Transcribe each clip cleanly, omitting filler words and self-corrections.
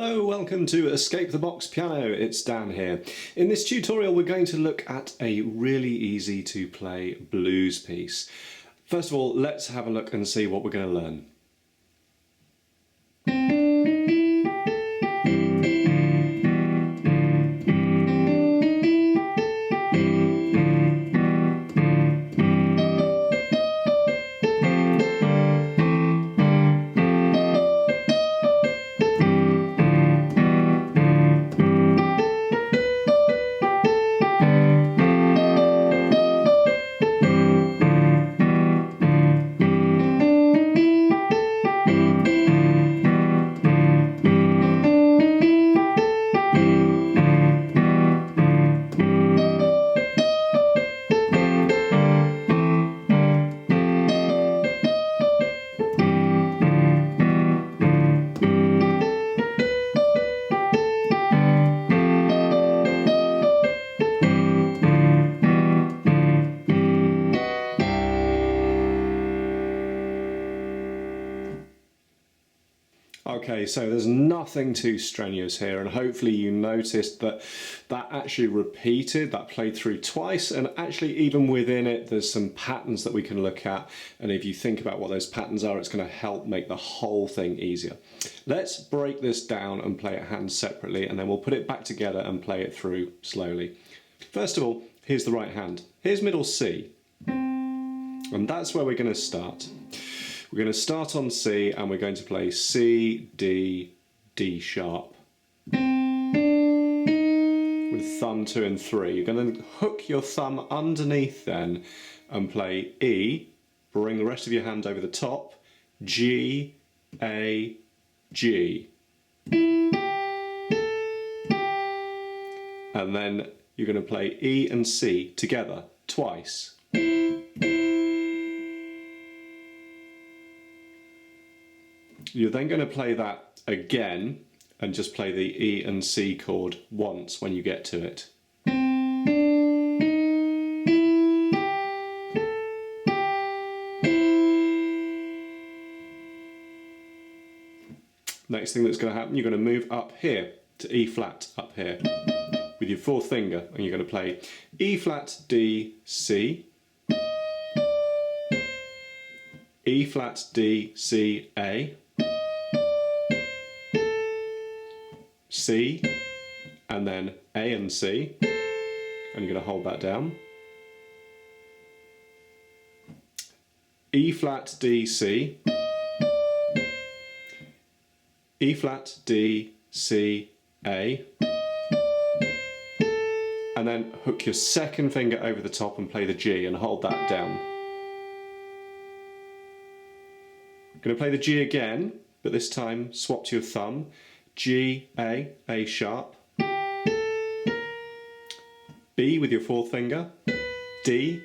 Hello, welcome to Escape the Box Piano. It's Dan here. In this tutorial we're going to look at a really easy to play blues piece. First of all, let's have a look and see what we're going to learn. Okay, so there's nothing too strenuous here, and hopefully you noticed that that actually repeated, that played through twice, and actually even within it there's some patterns that we can look at, and if you think about what those patterns are, it's going to help make the whole thing easier. Let's break this down and play it hands separately, and then we'll put it back together and play it through slowly. First of all, here's the right hand. Here's middle C, and that's where we're going to start. We're going to start on C and we're going to play C, D, D sharp with thumb 2 and 3. You're going to hook your thumb underneath then and play E, bring the rest of your hand over the top, G, A, G. And then you're going to play E and C together twice. You're then going to play that again and just play the E and C chord once when you get to it. Next thing that's going to happen, you're going to move up here to E flat up here with your fourth finger, and you're going to play E flat, D, C, E flat, D, C, A, C, and then A and C, and you're going to hold that down. E flat, D, C, E flat, D, C, A, and then hook your second finger over the top and play the G and hold that down. I'm going to play the G again, but this time swap to your thumb. G, A sharp, B with your fourth finger, D,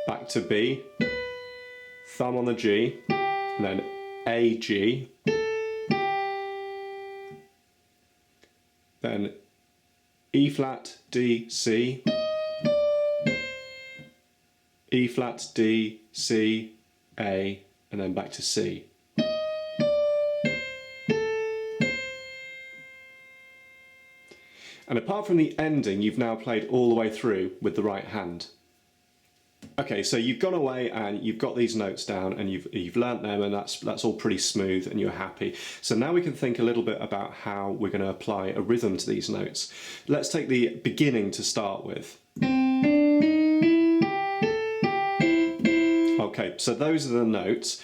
back to B, thumb on the G, and then A, G, then E flat, D, C, E flat, D, C, A, and then back to C. And apart from the ending, you've now played all the way through with the right hand. Okay, so you've gone away and you've got these notes down and you've learnt them, and that's all pretty smooth and you're happy. So now we can think a little bit about how we're going to apply a rhythm to these notes. Let's take the beginning to start with. Okay, so those are the notes.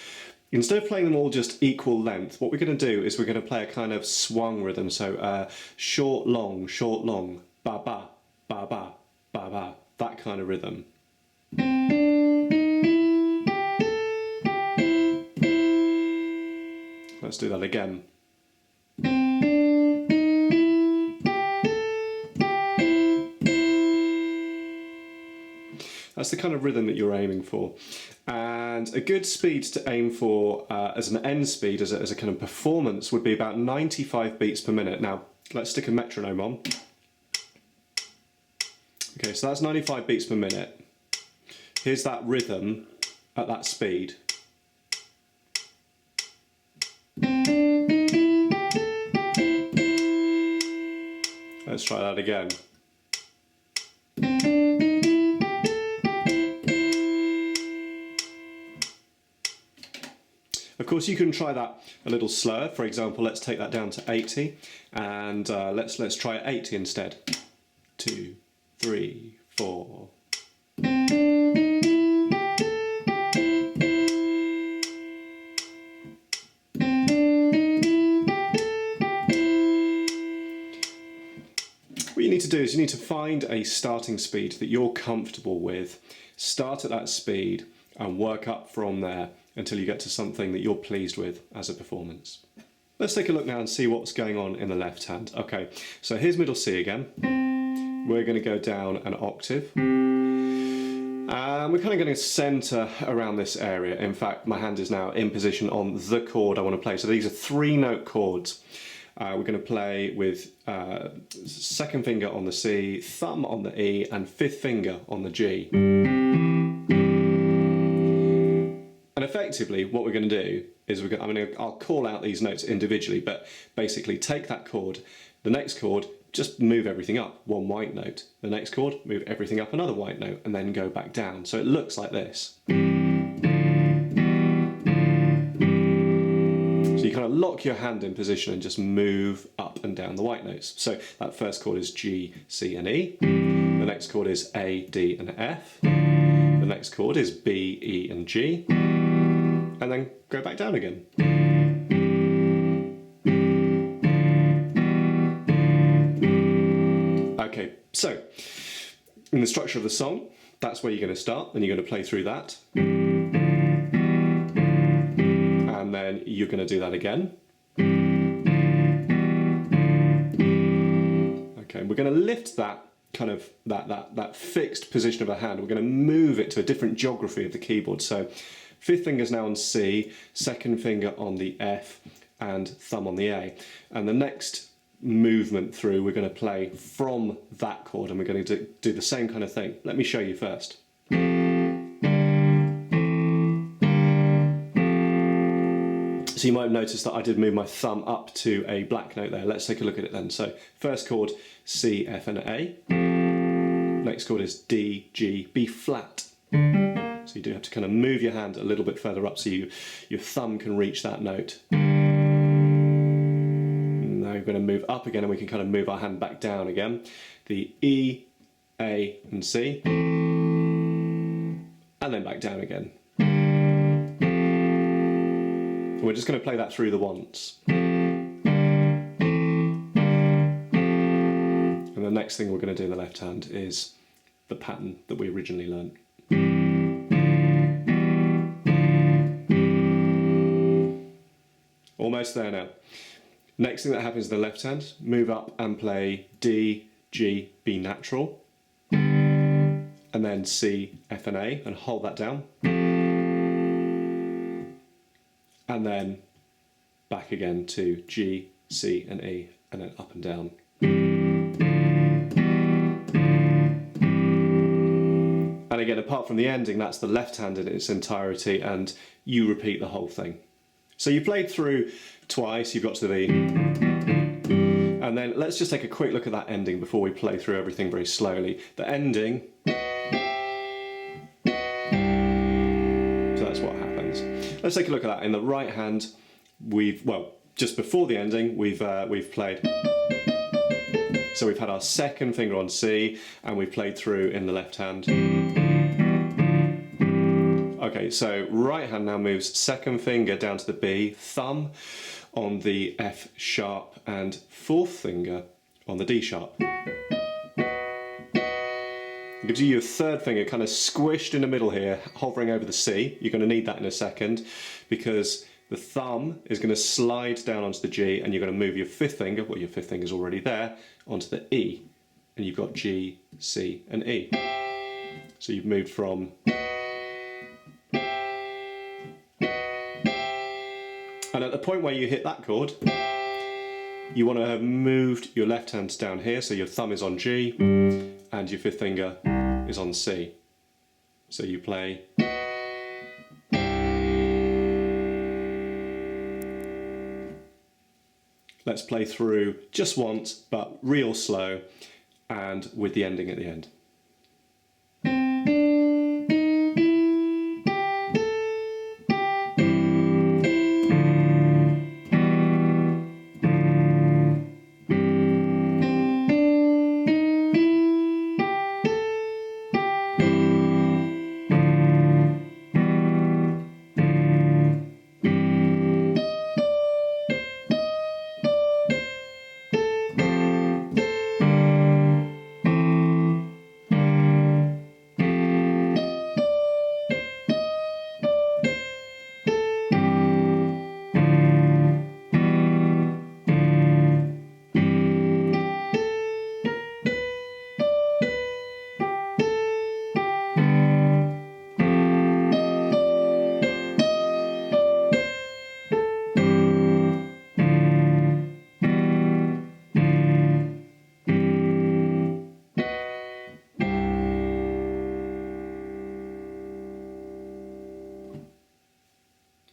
Instead of playing them all just equal length, what we're going to do is we're going to play a kind of swung rhythm. So short, long, ba ba, ba ba, ba ba, that kind of rhythm. Let's do that again. That's the kind of rhythm that you're aiming for. And a good speed to aim for as an end speed, as a kind of performance, would be about 95 beats per minute. Now, let's stick a metronome on. Okay, so that's 95 beats per minute. Here's that rhythm at that speed. Let's try that again. Of course, you can try that a little slower. For example, let's take that down to 80, and let's try 80 instead. 2, 3, 4. What you need to do is you need to find a starting speed that you're comfortable with. Start at that speed and work up from there until you get to something that you're pleased with as a performance. Let's take a look now and see what's going on in the left hand. Okay, so here's middle C again. We're going to go down an octave. And we're kind of going to centre around this area. In fact, my hand is now in position on the chord I want to play. So these are 3-note chords. We're going to play with second finger on the C, thumb on the E, and fifth finger on the G. And effectively, what we're going to do is I'll call out these notes individually, but basically take that chord, the next chord, just move everything up, one white note. The next chord, move everything up another white note, and then go back down. So it looks like this. So you kind of lock your hand in position and just move up and down the white notes. So that first chord is G, C, and E. The next chord is A, D, and F. The next chord is B, E, and G. And then go back down again. Okay, so in the structure of the song, that's where you're going to start, and you're going to play through that. And then you're going to do that again. Okay, we're going to lift that kind of that fixed position of a hand. We're going to move it to a different geography of the keyboard. So fifth finger's now on C, second finger on the F, and thumb on the A. And the next movement through, we're going to play from that chord, and we're going to do the same kind of thing. Let me show you first. So you might have noticed that I did move my thumb up to a black note there. Let's take a look at it then. So first chord, C, F, and A. Next chord is D, G, B flat. So you do have to kind of move your hand a little bit further up so your thumb can reach that note. Now we're going to move up again, and we can kind of move our hand back down again. The E, A, and C. And then back down again. And we're just going to play that through the once. And the next thing we're going to do in the left hand is the pattern that we originally learned. Almost there now. Next thing that happens in the left hand, move up and play D, G, B natural, and then C, F, and A, and hold that down. And then back again to G, C, and E, and then up and down. And again, apart from the ending, that's the left hand in its entirety, and you repeat the whole thing. So you played through twice, you've got to the... And then let's just take a quick look at that ending before we play through everything very slowly. The ending... So that's what happens. Let's take a look at that. In the right hand, just before the ending, we've played... So we've had our second finger on C, and we've played through in the left hand. Okay, so right hand now moves second finger down to the B, thumb on the F sharp, and fourth finger on the D sharp. It gives you your third finger kind of squished in the middle here, hovering over the C. You're going to need that in a second, because the thumb is going to slide down onto the G, and you're going to move your fifth finger, well, your fifth finger's already there, onto the E. And you've got G, C, and E. So you've moved from... And at the point where you hit that chord, you want to have moved your left hand down here, so your thumb is on G, and your fifth finger is on C. So you play... Let's play through just once, but real slow, and with the ending at the end.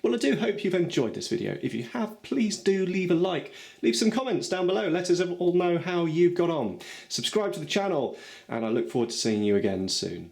Well, I do hope you've enjoyed this video. If you have, please do leave a like. Leave some comments down below. Let us all know how you've got on. Subscribe to the channel, and I look forward to seeing you again soon.